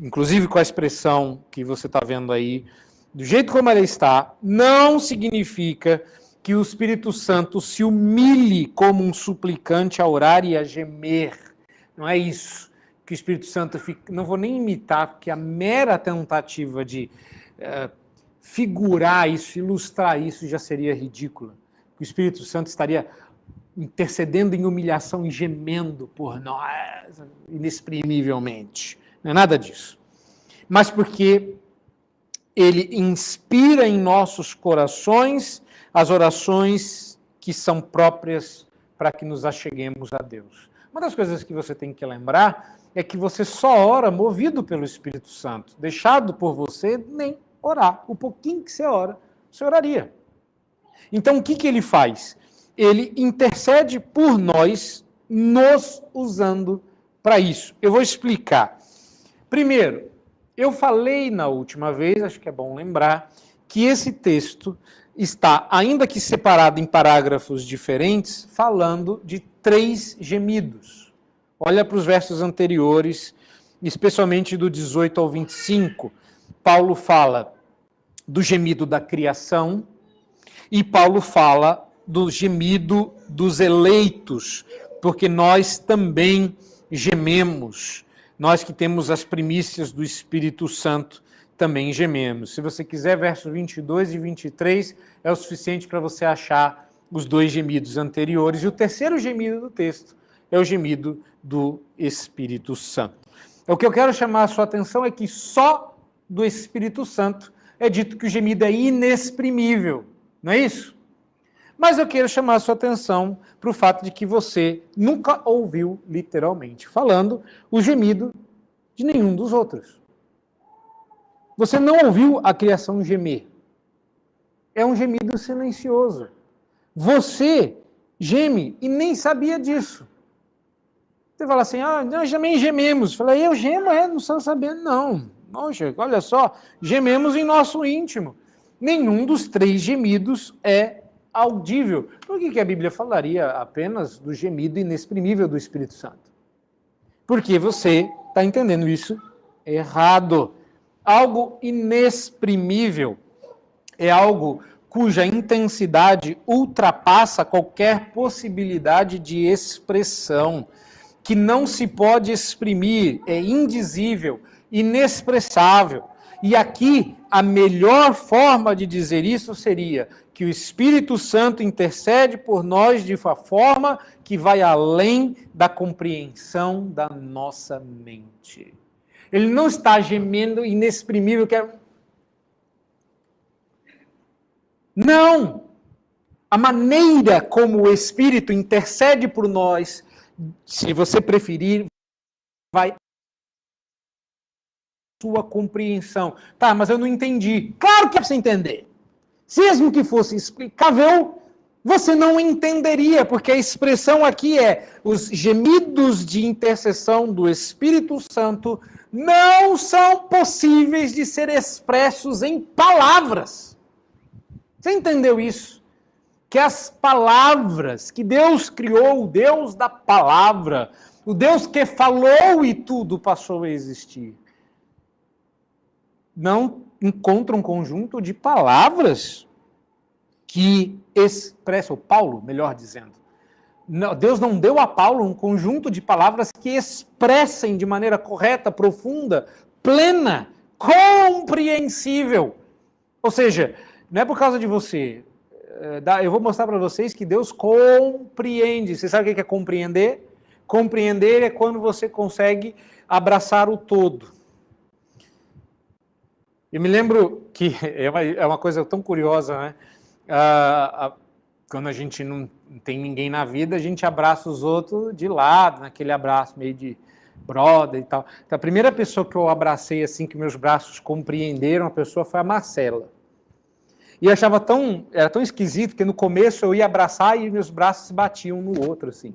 inclusive com a expressão que você está vendo aí, do jeito como ela está, não significa que o Espírito Santo se humilhe como um suplicante a orar e a gemer. Não é isso. Que o Espírito Santo fica... Não vou nem imitar, porque a mera tentativa de figurar isso, ilustrar isso, já seria ridícula. O Espírito Santo estaria intercedendo em humilhação e gemendo por nós, inexprimivelmente. Não é nada disso. Mas porque ele inspira em nossos corações as orações que são próprias para que nos acheguemos a Deus. Uma das coisas que você tem que lembrar é que você só ora movido pelo Espírito Santo. Deixado por você, nem orar. O pouquinho que você ora, você oraria. Então, o que ele faz? Ele intercede por nós, nos usando para isso. Eu vou explicar. Primeiro, eu falei na última vez, acho que é bom lembrar, que esse texto está, ainda que separado em parágrafos diferentes, falando de 3 gemidos. Olha para os versos anteriores, especialmente do 18 ao 25. Paulo fala do gemido da criação e Paulo fala do gemido dos eleitos, porque nós também gememos. Nós que temos as primícias do Espírito Santo também gememos. Se você quiser, versos 22 e 23 é o suficiente para você achar os 2 gemidos anteriores. E o terceiro gemido do texto é o gemido do Espírito Santo. O que eu quero chamar a sua atenção é que só do Espírito Santo é dito que o gemido é inexprimível. Não é isso? Mas eu quero chamar a sua atenção para o fato de que você nunca ouviu, literalmente falando, o gemido de nenhum dos outros. Você não ouviu a criação gemer. É um gemido silencioso. Você geme e nem sabia disso. Você fala assim, nós também gememos. Eu falei, eu gemo, não estou sabendo, não. Poxa, olha só, gememos em nosso íntimo. Nenhum dos 3 gemidos é audível. Por que a Bíblia falaria apenas do gemido inexprimível do Espírito Santo? Porque você está entendendo isso errado. Algo inexprimível é algo cuja intensidade ultrapassa qualquer possibilidade de expressão, que não se pode exprimir, é indizível, inexpressável. E aqui, a melhor forma de dizer isso seria que o Espírito Santo intercede por nós de uma forma que vai além da compreensão da nossa mente. Ele não está gemendo inexprimível. Não! A maneira como o Espírito intercede por nós, se você preferir, vai sua compreensão. Tá, mas eu não entendi. Claro que é para você entender. Se mesmo que fosse explicável, você não entenderia, porque a expressão aqui é os gemidos de intercessão do Espírito Santo não são possíveis de ser expressos em palavras. Você entendeu isso? Que as palavras que Deus criou, o Deus da palavra, O Deus que falou e tudo passou a existir. Não encontra um conjunto de palavras que expressam, Paulo, melhor dizendo. Deus não deu a Paulo um conjunto de palavras que expressem de maneira correta, profunda, plena, compreensível. Ou seja, não é por causa de você. Eu vou mostrar para vocês que Deus compreende. Você sabe o que é compreender? Compreender é quando você consegue abraçar o todo. Eu me lembro que é uma coisa tão curiosa, né? Quando a gente não tem ninguém na vida, a gente abraça os outros de lado, naquele abraço meio de brother e tal. Então, a primeira pessoa que eu abracei, assim, que meus braços compreenderam, a pessoa foi a Marcela. E eu achava era tão esquisito, que no começo eu ia abraçar e meus braços se batiam no outro, assim.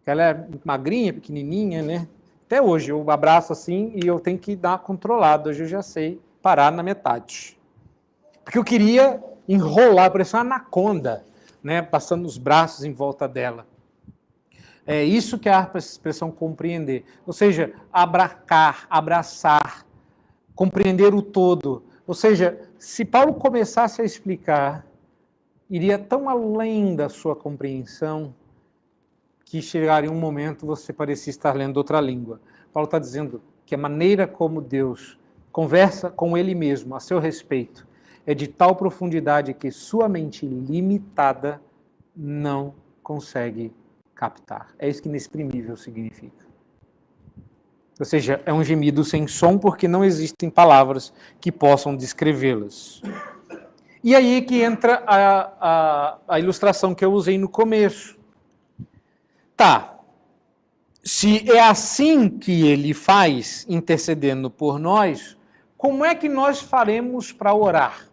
Ela é magrinha, pequenininha, né? Até hoje eu abraço assim e eu tenho que dar uma controlada. Hoje eu já sei parar na metade. Porque eu queria enrolar, parecia uma anaconda, né? Passando os braços em volta dela. É isso que é a expressão compreender. Ou seja, abraçar, compreender o todo. Ou seja, se Paulo começasse a explicar, iria tão além da sua compreensão que chegaria um momento você parecia estar lendo outra língua. Paulo está dizendo que a maneira como Deus conversa com ele mesmo a seu respeito é de tal profundidade que sua mente limitada não consegue captar. É isso que inexprimível significa. Ou seja, é um gemido sem som porque não existem palavras que possam descrevê-las. E aí que entra a ilustração que eu usei no começo. Tá, se é assim que ele faz, intercedendo por nós, como é que nós faremos para orar?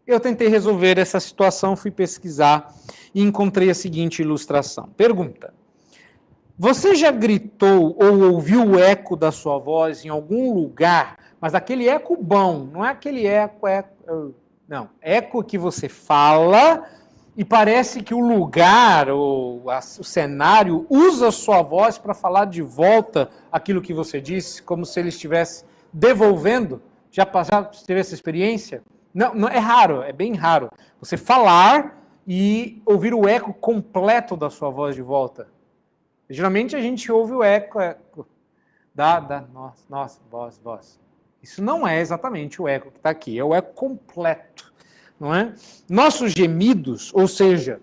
Eu tentei resolver essa situação, fui pesquisar e encontrei a seguinte ilustração. Pergunta: você já gritou ou ouviu o eco da sua voz em algum lugar, mas aquele eco bom, não é aquele eco, não, eco que você fala e parece que o lugar ou o cenário usa a sua voz para falar de volta aquilo que você disse, como se ele estivesse devolvendo? Já teve essa experiência? Não, é raro, é bem raro. Você falar e ouvir o eco completo da sua voz de volta. Geralmente a gente ouve o eco nossa, voz. Isso não é exatamente o eco que está aqui, é o eco completo. Não é? Nossos gemidos, ou seja,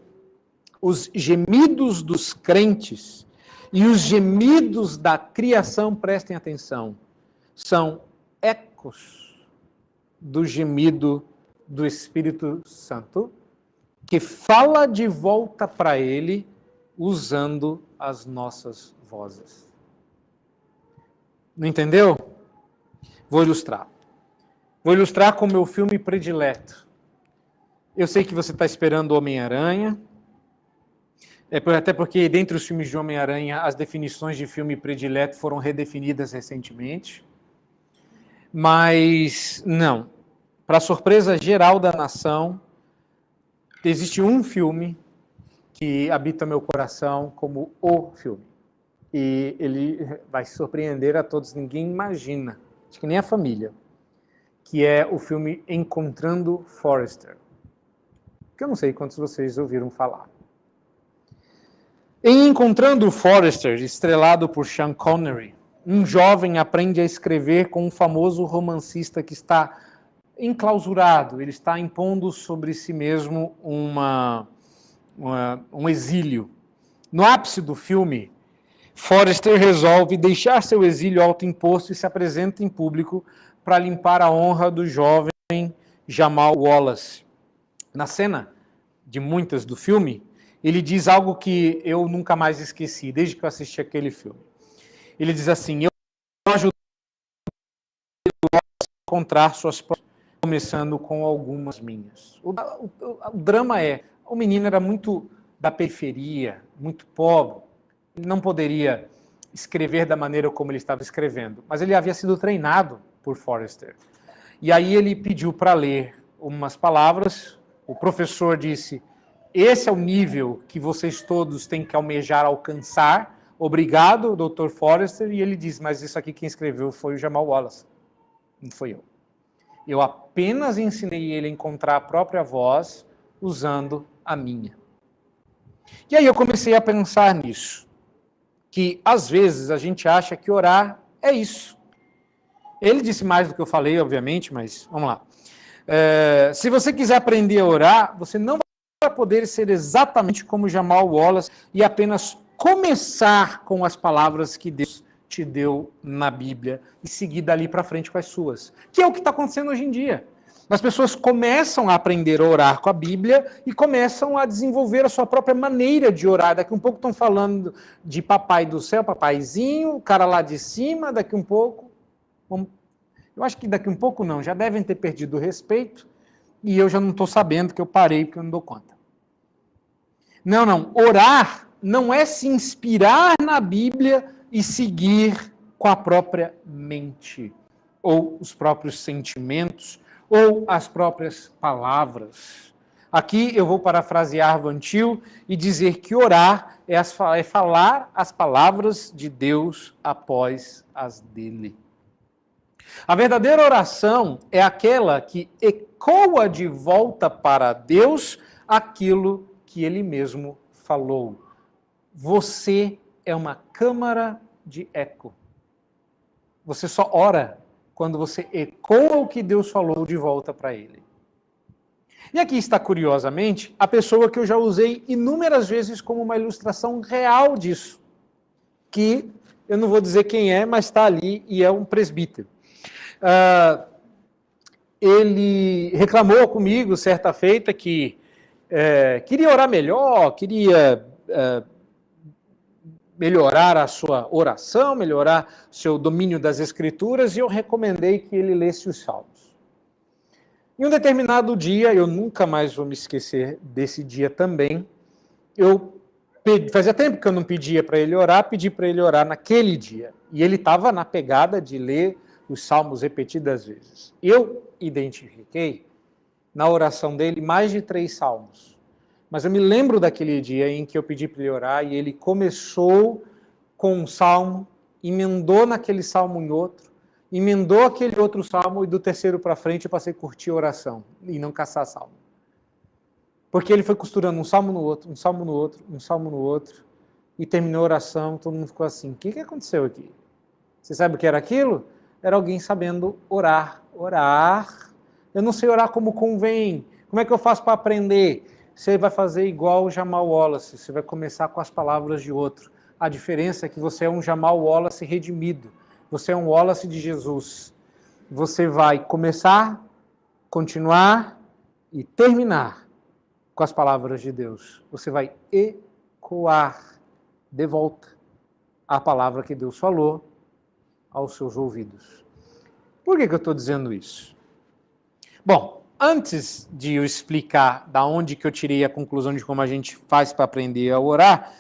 os gemidos dos crentes e os gemidos da criação, prestem atenção, são ecos do gemido do Espírito Santo, que fala de volta para ele usando as nossas vozes. Não entendeu? Vou ilustrar. Vou ilustrar com o meu filme predileto. Eu sei que você está esperando Homem-Aranha, até porque dentre os filmes de Homem-Aranha, as definições de filme predileto foram redefinidas recentemente. Mas não. Para surpresa geral da nação, existe um filme que habita meu coração como o filme. E ele vai surpreender a todos, ninguém imagina, acho que nem a família, que é o filme Encontrando Forrester. Que eu não sei quantos de vocês ouviram falar. Em Encontrando Forrester, estrelado por Sean Connery, um jovem aprende a escrever com um famoso romancista que está enclausurado, ele está impondo sobre si mesmo um exílio. No ápice do filme, Forrester resolve deixar seu exílio autoimposto e se apresenta em público para limpar a honra do jovem Jamal Wallace. Na cena de muitas do filme, ele diz algo que eu nunca mais esqueci, desde que eu assisti aquele filme. Ele diz assim: eu ajudo a encontrar suas próprias, começando com algumas minhas. O drama é, o menino era muito da periferia, muito pobre, ele não poderia escrever da maneira como ele estava escrevendo, mas ele havia sido treinado por Forrester. E aí ele pediu para ler umas palavras. O professor disse: esse é o nível que vocês todos têm que almejar alcançar. obrigado, Dr. Forrester, e ele diz, mas isso aqui quem escreveu foi o Jamal Wallace, não foi eu. Eu apenas ensinei ele a encontrar a própria voz usando a minha. E aí eu comecei a pensar nisso, que às vezes a gente acha que orar é isso. Ele disse mais do que eu falei, obviamente, mas vamos lá. Se você quiser aprender a orar, você não vai poder ser exatamente como Jamal Wallace e apenas começar com as palavras que Deus te deu na Bíblia e seguir dali para frente com as suas. Que é o que está acontecendo hoje em dia. As pessoas começam a aprender a orar com a Bíblia e começam a desenvolver a sua própria maneira de orar. Daqui um pouco estão falando de papai do céu, papaizinho, o cara lá de cima, daqui um pouco... Eu acho que daqui um pouco não, já devem ter perdido o respeito e eu já não estou sabendo que eu parei porque eu não dou conta. Não, orar não é se inspirar na Bíblia e seguir com a própria mente, ou os próprios sentimentos, ou as próprias palavras. Aqui eu vou parafrasear Van Til e dizer que orar é falar as palavras de Deus após as dele. A verdadeira oração é aquela que ecoa de volta para Deus aquilo que ele mesmo falou. Você é uma câmara de eco. Você só ora quando você ecoa o que Deus falou de volta para ele. E aqui está, curiosamente, a pessoa que eu já usei inúmeras vezes como uma ilustração real disso. Que eu não vou dizer quem é, mas está ali e é um presbítero. Ele reclamou comigo certa feita que queria orar melhor, queria melhorar a sua oração, melhorar o seu domínio das Escrituras, e eu recomendei que ele lesse os Salmos. Em um determinado dia, eu nunca mais vou me esquecer desse dia também, fazia tempo que eu não pedia para ele orar, pedi para ele orar naquele dia, e ele estava na pegada de ler os Salmos repetidas vezes. Eu identifiquei na oração dele mais de 3 Salmos. Mas eu me lembro daquele dia em que eu pedi para ele orar e ele começou com um salmo, emendou naquele salmo em outro, emendou aquele outro salmo e do terceiro para frente eu passei a curtir a oração e não caçar salmo. Porque ele foi costurando um salmo no outro, um salmo no outro, um salmo no outro e terminou a oração, todo mundo ficou assim, o que aconteceu aqui? Você sabe o que era aquilo? Era alguém sabendo orar. Eu não sei orar como convém. Como é que eu faço para aprender? Você vai fazer igual o Jamal Wallace. Você vai começar com as palavras de outro. A diferença é que você é um Jamal Wallace redimido. Você é um Wallace de Jesus. Você vai começar, continuar e terminar com as palavras de Deus. Você vai ecoar de volta a palavra que Deus falou aos seus ouvidos. Por que eu estou dizendo isso? Bom, antes de eu explicar da onde que eu tirei a conclusão de como a gente faz para aprender a orar,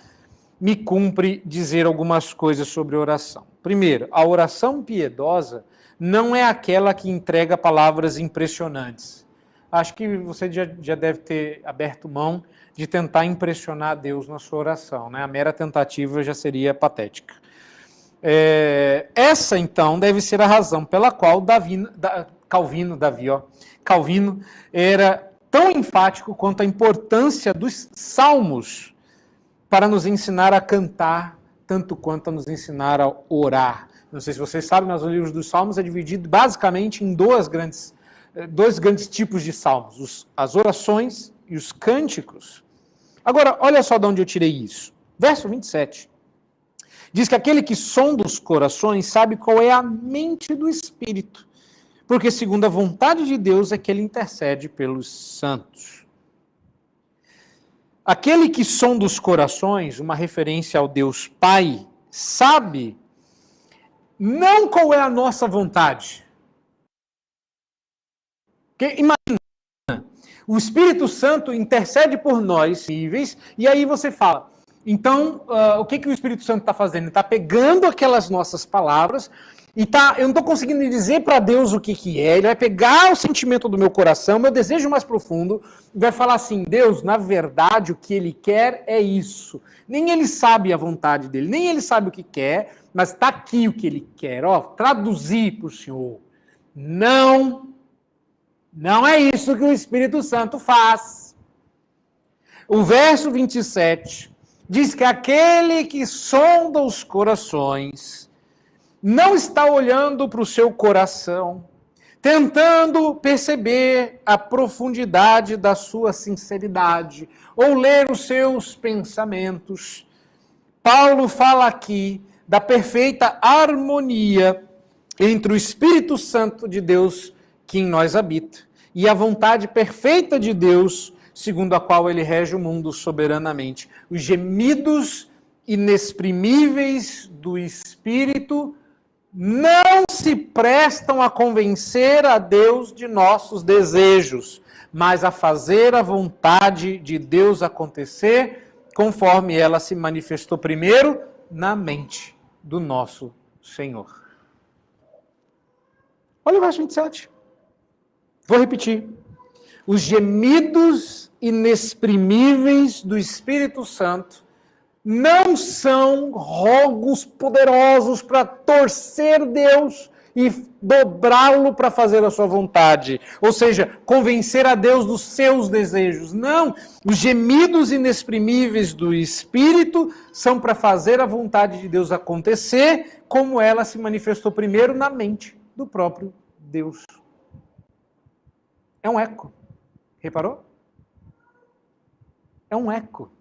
me cumpre dizer algumas coisas sobre oração. Primeiro, a oração piedosa não é aquela que entrega palavras impressionantes. Acho que você já deve ter aberto mão de tentar impressionar Deus na sua oração, né? A mera tentativa já seria patética. Essa, então, deve ser a razão pela qual Calvino era tão enfático quanto a importância dos salmos para nos ensinar a cantar, tanto quanto a nos ensinar a orar. Não sei se vocês sabem, mas o livro dos salmos é dividido basicamente em dois grandes tipos de salmos, as orações e os cânticos. Agora, olha só de onde eu tirei isso. Verso 27. Diz que aquele que sonda os corações sabe qual é a mente do Espírito, porque segundo a vontade de Deus é que ele intercede pelos santos. Aquele que sonda os corações, uma referência ao Deus Pai, sabe não qual é a nossa vontade. Porque imagina, o Espírito Santo intercede por nós, e aí você fala... Então, o que o Espírito Santo está fazendo? Ele está pegando aquelas nossas palavras Eu não estou conseguindo dizer para Deus o que é. Ele vai pegar o sentimento do meu coração, meu desejo mais profundo, e vai falar assim: Deus, na verdade, o que ele quer é isso. Nem ele sabe a vontade dele, nem ele sabe o que quer, mas está aqui o que ele quer. Ó, traduzir para o Senhor. Não é isso que o Espírito Santo faz. O verso 27 diz que aquele que sonda os corações não está olhando para o seu coração, tentando perceber a profundidade da sua sinceridade, ou ler os seus pensamentos. Paulo fala aqui da perfeita harmonia entre o Espírito Santo de Deus que em nós habita e a vontade perfeita de Deus, segundo a qual ele rege o mundo soberanamente. Os gemidos inexprimíveis do Espírito não se prestam a convencer a Deus de nossos desejos, mas a fazer a vontade de Deus acontecer, conforme ela se manifestou primeiro na mente do nosso Senhor. Olha o verso 27. Vou repetir. Os gemidos inexprimíveis do Espírito Santo não são rogos poderosos para torcer Deus e dobrá-lo para fazer a sua vontade. Ou seja, convencer a Deus dos seus desejos. Não! Os gemidos inexprimíveis do Espírito são para fazer a vontade de Deus acontecer, como ela se manifestou primeiro na mente do próprio Deus. É um eco. Reparou? É um eco.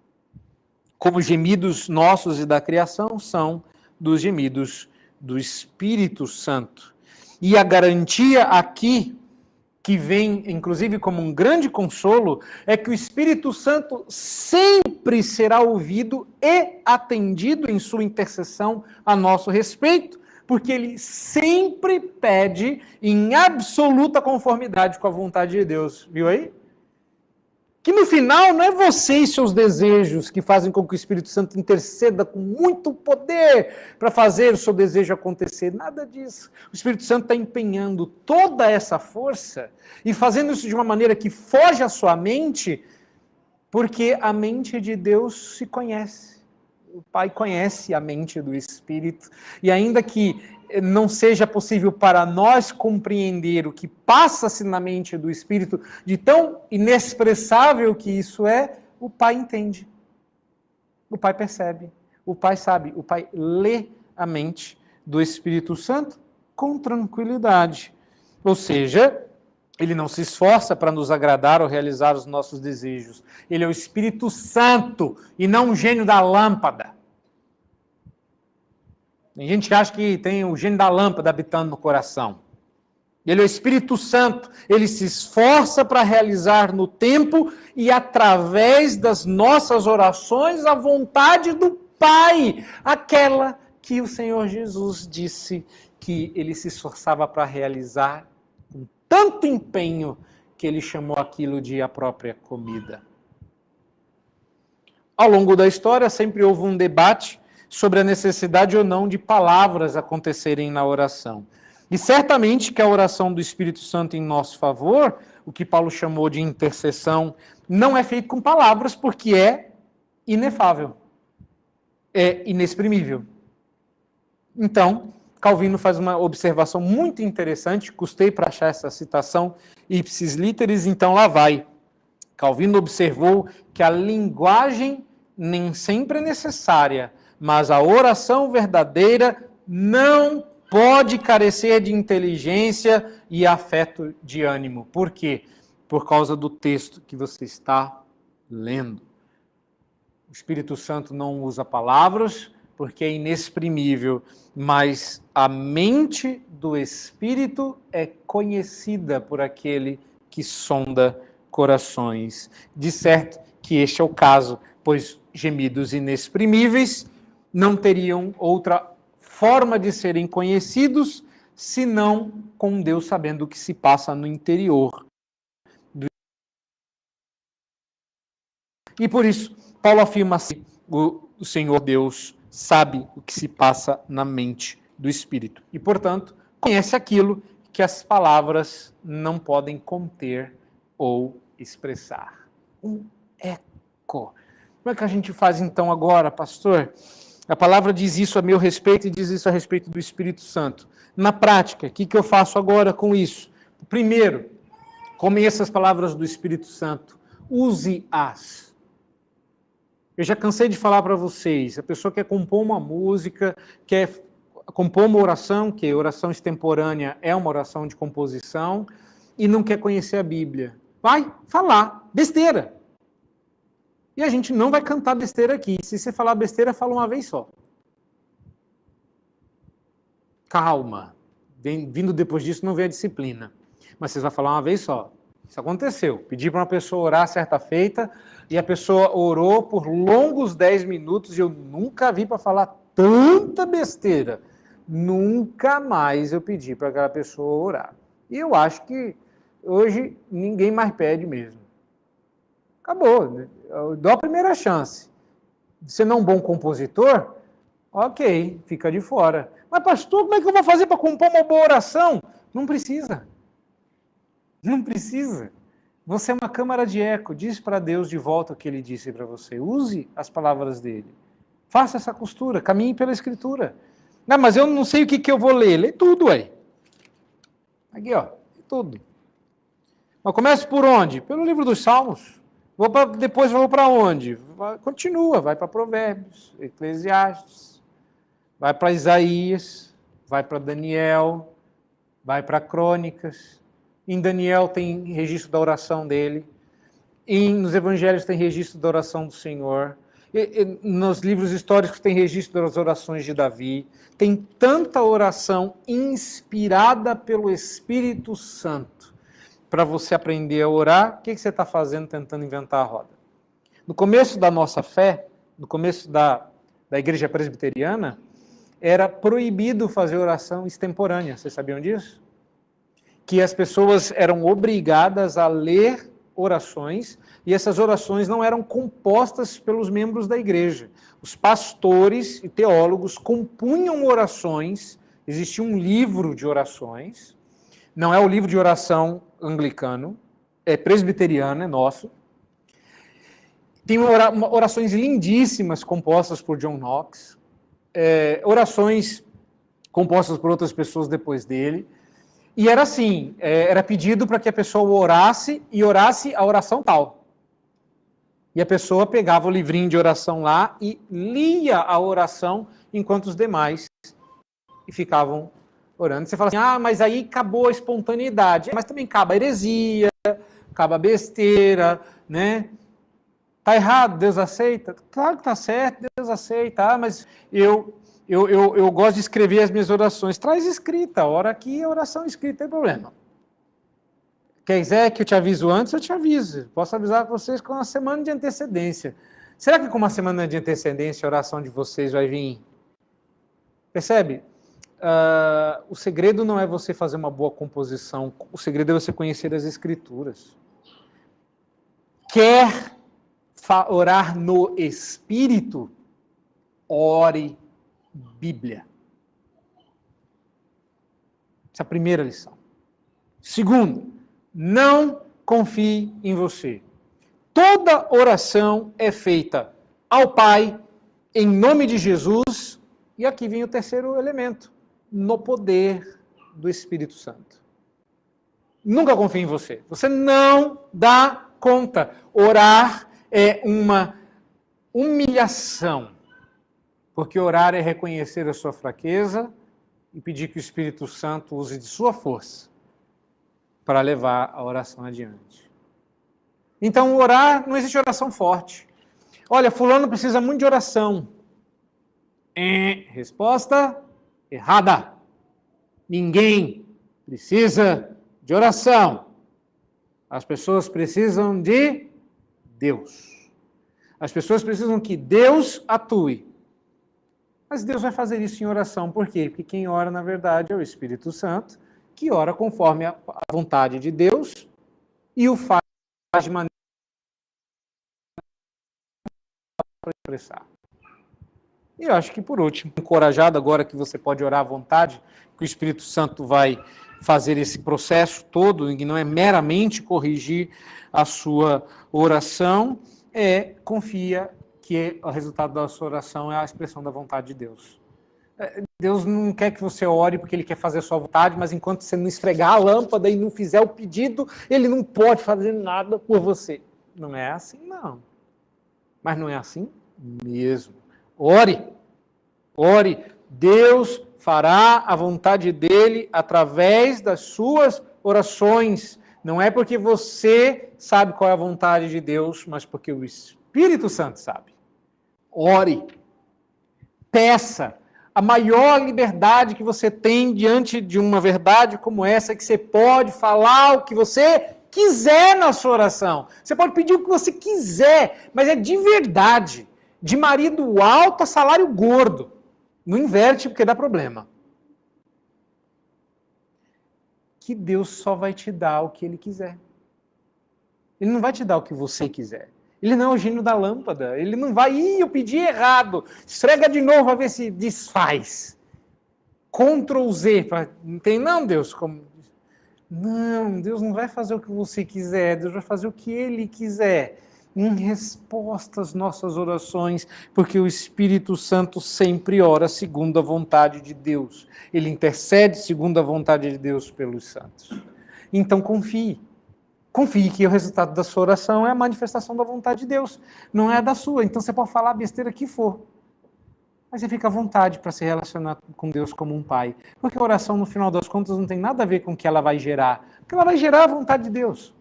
Como os gemidos nossos e da criação são dos gemidos do Espírito Santo. E a garantia aqui, que vem inclusive como um grande consolo, é que o Espírito Santo sempre será ouvido e atendido em sua intercessão a nosso respeito, porque ele sempre pede em absoluta conformidade com a vontade de Deus. Viu aí? Que no final não é você e seus desejos que fazem com que o Espírito Santo interceda com muito poder para fazer o seu desejo acontecer. Nada disso. O Espírito Santo está empenhando toda essa força e fazendo isso de uma maneira que foge à sua mente, porque a mente de Deus se conhece. O Pai conhece a mente do Espírito. E ainda que não seja possível para nós compreender o que passa-se na mente do Espírito, de tão inexpressável que isso é, o Pai entende. O Pai percebe. O Pai sabe. O Pai lê a mente do Espírito Santo com tranquilidade. Ou seja, ele não se esforça para nos agradar ou realizar os nossos desejos. Ele é o Espírito Santo e não um gênio da lâmpada. Tem gente que acha que tem o gênio da lâmpada habitando no coração. Ele é o Espírito Santo. Ele se esforça para realizar no tempo e através das nossas orações a vontade do Pai. Aquela que o Senhor Jesus disse que ele se esforçava para realizar com tanto empenho que ele chamou aquilo de a própria comida. Ao longo da história sempre houve um debate sobre a necessidade ou não de palavras acontecerem na oração. E certamente que a oração do Espírito Santo em nosso favor, o que Paulo chamou de intercessão, não é feito com palavras, porque é inefável, é inexprimível. Então, Calvino faz uma observação muito interessante, custei para achar essa citação, ipsis literis, então lá vai. Calvino observou que a linguagem nem sempre é necessária, mas a oração verdadeira não pode carecer de inteligência e afeto de ânimo. Por quê? Por causa do texto que você está lendo. O Espírito Santo não usa palavras, porque é inexprimível, mas a mente do Espírito é conhecida por aquele que sonda corações. De certo que este é o caso, pois gemidos inexprimíveis não teriam outra forma de serem conhecidos, senão com Deus sabendo o que se passa no interior. E por isso, Paulo afirma assim, o Senhor Deus sabe o que se passa na mente do Espírito. E, portanto, conhece aquilo que as palavras não podem conter ou expressar. Um eco. Como é que a gente faz então agora, pastor? A palavra diz isso a meu respeito e diz isso a respeito do Espírito Santo. Na prática, o que eu faço agora com isso? Primeiro, conheça as palavras do Espírito Santo. Use-as. Eu já cansei de falar para vocês, a pessoa quer compor uma música, quer compor uma oração, que oração extemporânea é uma oração de composição, e não quer conhecer a Bíblia. Vai falar besteira. E a gente não vai cantar besteira aqui. Se você falar besteira, fala uma vez só. Calma. Vindo depois disso, não vem a disciplina. Mas você vai falar uma vez só. Isso aconteceu. Pedi para uma pessoa orar certa feita, e a pessoa orou por longos 10 minutos, e eu nunca vi para falar tanta besteira. Nunca mais eu pedi para aquela pessoa orar. E eu acho que hoje ninguém mais pede mesmo. Acabou. Eu dou a primeira chance. Você não é um bom compositor? Ok, fica de fora. Mas pastor, como é que eu vou fazer para compor uma boa oração? Não precisa. Não precisa. Você é uma câmara de eco. Diz para Deus de volta o que ele disse para você. Use as palavras dele. Faça essa costura. Caminhe pela Escritura. Não, mas eu não sei o que eu vou ler. Lê tudo, aí. Aqui, ó. Tudo. Mas comece por onde? Pelo livro dos Salmos. Depois vou para onde? Continua. Vai para Provérbios, Eclesiastes. Vai para Isaías. Vai para Daniel. Vai para Crônicas. Em Daniel tem registro da oração dele. Nos evangelhos tem registro da oração do Senhor. Nos livros históricos tem registro das orações de Davi. Tem tanta oração inspirada pelo Espírito Santo para você aprender a orar. O que você está fazendo tentando inventar a roda? No começo da nossa fé, no começo da igreja presbiteriana, era proibido fazer oração extemporânea. Vocês sabiam disso? Que as pessoas eram obrigadas a ler orações, e essas orações não eram compostas pelos membros da igreja. Os pastores e teólogos compunham orações, existia um livro de orações, não é o livro de oração anglicano, é presbiteriano, é nosso. Tem orações lindíssimas compostas por John Knox, orações compostas por outras pessoas depois dele. E era assim, era pedido para que a pessoa orasse e orasse a oração tal. E a pessoa pegava o livrinho de oração lá e lia a oração enquanto os demais ficavam orando. Você fala assim, mas aí acabou a espontaneidade. Mas também acaba a heresia, acaba a besteira, né? Tá errado, Deus aceita? Claro que tá certo, Deus aceita. Mas eu gosto de escrever as minhas orações. Traz escrita, ora aqui, a oração escrita, não tem problema. Quiser que eu te aviso antes, eu te aviso. Posso avisar vocês com uma semana de antecedência. Será que com uma semana de antecedência a oração de vocês vai vir? Percebe? O segredo não é você fazer uma boa composição, o segredo é você conhecer as Escrituras. Quer orar no Espírito? Ore Bíblia. Essa é a primeira lição. Segundo, não confie em você. Toda oração é feita ao Pai, em nome de Jesus, e aqui vem o terceiro elemento, no poder do Espírito Santo. Nunca confie em você. Você não dá conta. Orar é uma humilhação. Porque orar é reconhecer a sua fraqueza e pedir que o Espírito Santo use de sua força para levar a oração adiante. Então, orar, não existe oração forte. Olha, fulano precisa muito de oração. Resposta errada. Ninguém precisa de oração. As pessoas precisam de Deus. As pessoas precisam que Deus atue. Mas Deus vai fazer isso em oração. Por quê? Porque quem ora, na verdade, é o Espírito Santo, que ora conforme a vontade de Deus e o faz de maneira para expressar. E eu acho que, por último, encorajado agora que você pode orar à vontade, que o Espírito Santo vai fazer esse processo todo, e não é meramente corrigir a sua oração, confia que o resultado da sua oração é a expressão da vontade de Deus. Deus não quer que você ore porque Ele quer fazer a sua vontade, mas enquanto você não esfregar a lâmpada e não fizer o pedido, Ele não pode fazer nada por você. Não é assim, não. Mas não é assim mesmo. Ore. Ore. Deus fará a vontade dEle através das suas orações. Não é porque você sabe qual é a vontade de Deus, mas porque o Espírito Santo sabe. Ore. Peça. A maior liberdade que você tem diante de uma verdade como essa é que você pode falar o que você quiser na sua oração. Você pode pedir o que você quiser, mas é de verdade. De marido alto a salário gordo. Não inverte porque dá problema. Que Deus só vai te dar o que Ele quiser. Ele não vai te dar o que você quiser. Ele não é o gênio da lâmpada. Ele não vai, eu pedi errado. Esfrega de novo a ver se desfaz. Ctrl Z. Não tem não, Deus. Não, Deus não vai fazer o que você quiser. Deus vai fazer o que Ele quiser. Em resposta às nossas orações, porque o Espírito Santo sempre ora segundo a vontade de Deus. Ele intercede segundo a vontade de Deus pelos santos. Então confie. Confie que o resultado da sua oração é a manifestação da vontade de Deus, não é a da sua. Então você pode falar a besteira que for. Mas você fica à vontade para se relacionar com Deus como um pai. Porque a oração, no final das contas, não tem nada a ver com o que ela vai gerar. Porque ela vai gerar a vontade de Deus.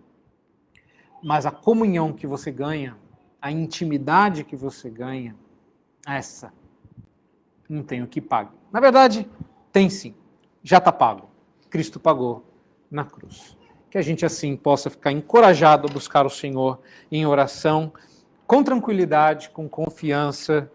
Mas a comunhão que você ganha, a intimidade que você ganha, essa não tem o que pague. Na verdade, tem sim. Já está pago. Cristo pagou na cruz. Que a gente assim possa ficar encorajado a buscar o Senhor em oração, com tranquilidade, com confiança,